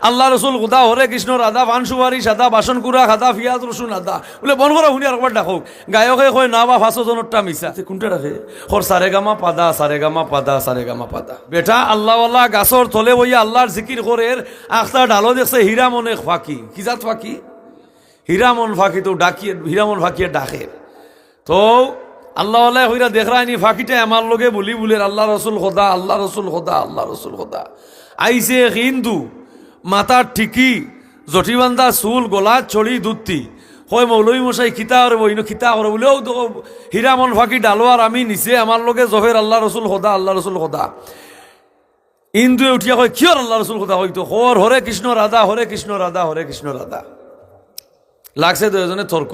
আল্লাহ রসুল খুদা হরে কৃষ্ণ রাধা পান সুপারিশ আদা বাসন কুড়া খাদা পিঁয়াজ রসুন আদা বলে বন করা শুনি আর একবার ডাকক গায়কে কয় না বা 500 জনেরটা মিশা কোনটা রাখে হর সারেগামা পাদা সারেগামা পাদা সারেগামা পাদা বেটা আল্লাহওয়ালা গাছর তলে বইয়া আল্লাহর জিকির করের আখতা ডালো দেখছে হীরামনে ফাঁকি কি জাত ফাঁকি হীরামন ফাঁকি তো ডাকিয়ে হীরামন ফাঁকিয়ে ডাকে তো আল্লাহ হইরা দেখরাইনি ফাঁকিটা আমার লোকে বলি বলের আল্লাহ রসুল খোদা আল্লাহ রসুল খোদা আল্লাহ রসুল খোদা আইসে হিন্দু মাথার ঠিকি জটিবান্ধা চুল গলা চড়ি দুধতি হয় মৌলবী মশাই খিতা করে বইন খিতা করে বলেও তো হীরামন ফাঁকি ডালোয়ার আমি নিচে আমার লোকে জফের আল্লাহ রসুল খোদা আল্লাহ রসুল খোদা হিন্দুয়ে উঠিয়া হয় কিয়র আল্লাহ রসুল খোদা হয়তো হর হরে কৃষ্ণ রাধা হরে কৃষ্ণ রাধা হরে কৃষ্ণ রাধা লাগছে দুজনে তর্ক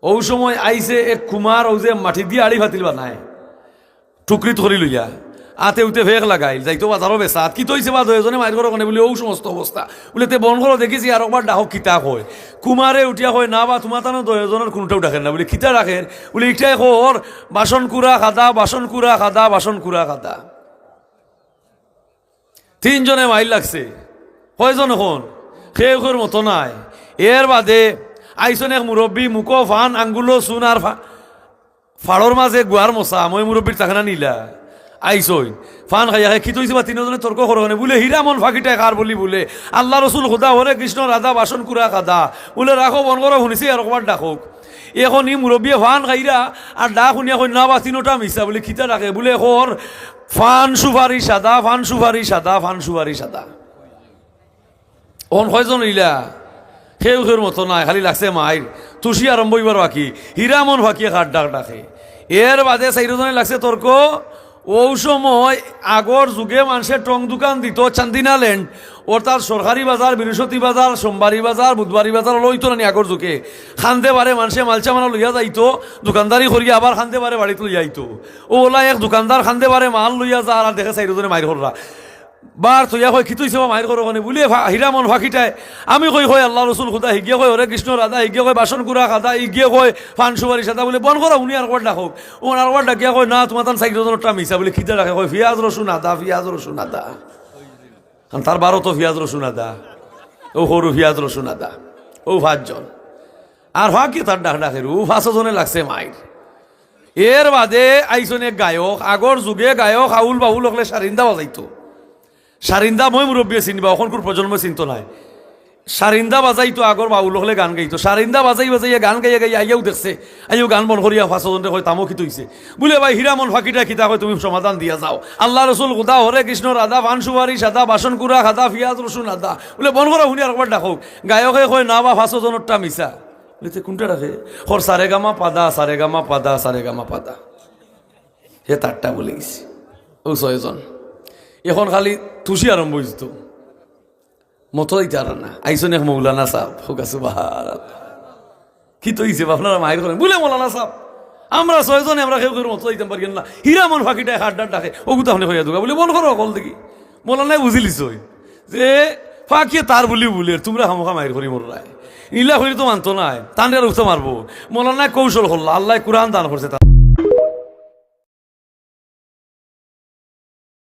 ও সময় আইসে এক কুমার ও যে মাটি দিয়ে আড়ি ভাতিল বানায় টুকরি ধরি লইয়া আতে উঠে ভেগ লাগাই যাইতো বাজারও বেচা কি তৈছে বা দুজনে মাইর ঘর বলে ও সমস্ত অবস্থা বলে তে বন ঘর দেখেছি আর একবার ডাহক খিতা হয় কুমারে উঠিয়া হয় না বা তোমার তানো দুজনের কোনটাও ডাকেন না বলে খিতা রাখেন বলে ইটাই হর বাসন কুড়া খাদা বাসন কুড়া খাদা বাসন কুড়া খাদা তিনজনে মাইল লাগছে কয়জন এখন খেয়ে মতো নাই এর বাদে আইসন এক মুরব্বী মুখো ফান আঙ্গুলো চুন আর ফাড়র মাঝে গুয়ার মশা মই মুরব্বীর তাখানা নিলা আইসই ফান খাইয়া খাই খিতইছে বা তিনজনে তর্ক করনে বলে হীরামন ফাঁকিটাই কার বলি বলে আল্লাহ রসুল খোদা হরে কৃষ্ণ রাধা বাসন কুড়া খাদা বলে রাখো বন করো শুনিছি আর একবার ডাকক এখন ই মুরব্বী ফান খাইরা আর ডাক শুনিয়া কই না বা তিনোটা মিশা বলে খিতা রাখে বলে এখন ফান সুপারি সাদা ফান সুপারি সাদা ফান সুপারি সাদা অন কয়জন ইলা খেউ খেউর মতো নাই খালি লাগছে মাইর তুষি আরম্ভ হইবার বাকি হীরামন ফাঁকিয়ে খাট ডাক ডাকে এর বাদে চাইরজনে লাগছে তর্ক ও সময় আগর যুগে মানুষের টং দোকান দিত চান্দিনা ল্যান্ড ওর তার সরকারি বাজার বৃহস্পতি বাজার সোমবারী বাজার বুধবারী বাজার লইতো না আগর যুগে খানতে পারে মানুষে মালচা মানা লইয়া যাইতো দোকানদারি করিয়া আবার খানতে পারে বাড়িতে লইয়া আইতো ও ওলা এক দোকানদার খানতে পারে মাল লইয়া যা আর দেখে চাইরজনে মাইর কররা বার তৈয়া কয় খিতুইছে মাইর করো মানে বলে হীরামন ফাঁকিটায় আমি কই কয় আল্লাহ রসুল খুদা হিগে কয় হরে কৃষ্ণ রাধা হিগে কয় বাসন কুড়া খাদা হিগে কয় ফান সুপারি সাদা বলে বন করো উনি আর একবার ডাকক ও আর একবার ডাকিয়া কয় না তোমার তার চাইরজনটা মিশা বলে খিদা রাখে কয় পিঁয়াজ রসুন আদা পিঁয়াজ রসুন আদা তার 12 তো পিঁয়াজ রসুন আদা ও সরু পিঁয়াজ রসুন আদা ও 5 জন আর ফাঁকি তার ডাক ডাকের ও 5 জনে লাগছে মাইর এর বাদে আইসন এক গায়ক আগর যুগে গায়ক আউল বাউল হলে সারিন্দা বাজাইতো সারিন্দা মই মুরব্বী চিনবা অখনকুর প্রজন্ম চিন্ত নাই সারিন্দা বাজাইতো আগর বাউল হলে গান গাইতো সারিন্দা বাজাই বাজাইয়া গান গাইয়া গাইয়া আইয়াও দেখছে আইও গান বন করিয়া 5 জনে কয় তামো খিত হইছে বলে ভাই হীরামন ফাঁকিটা খিতা কয় তুমি সমাধান দিয়া যাও আল্লাহ রসুল খুদা হরে কৃষ্ণ রাধা পান সুপারি সাদা বাসন কুড়া খাদা পিঁয়াজ রসুন আদা বলে বন করা শুনি আর একবার ডাকক গায়কে কয় না বা 5 জনেরটা মিশা বলে কোনটা রাখে হর সারেগামা পাদা সারেগামা পাদা সারেগামা পাদা হে তারটা বলে গেছি ও 6 জন এখন খালি তুষি আরম্ভ হইত মতো দিতে না আইসন এক মৌলানা সাহেব হোক আছে বাহার কি তো হইছে আপনারা মায়ের করেন বলে মৌলানা সাহেব আমরা 6 জনে আমরা কেউ মতো দিতে পারি না হীরামন ফাঁকিটায় হাট ডাট ডাকে ও গুতা হইয়া দুগা বলে বল করো কল দেখি মৌলানাই বুঝিলিস যে ফাঁকিয়ে তার বলি বলে তোমরা হামখা মায়ের করি মোর রায় ইলা হইলে তো মানতো নাই তান উঠতে মারবো মৌলানায় কৌশল করলো আল্লাহ কুরআন দান করছে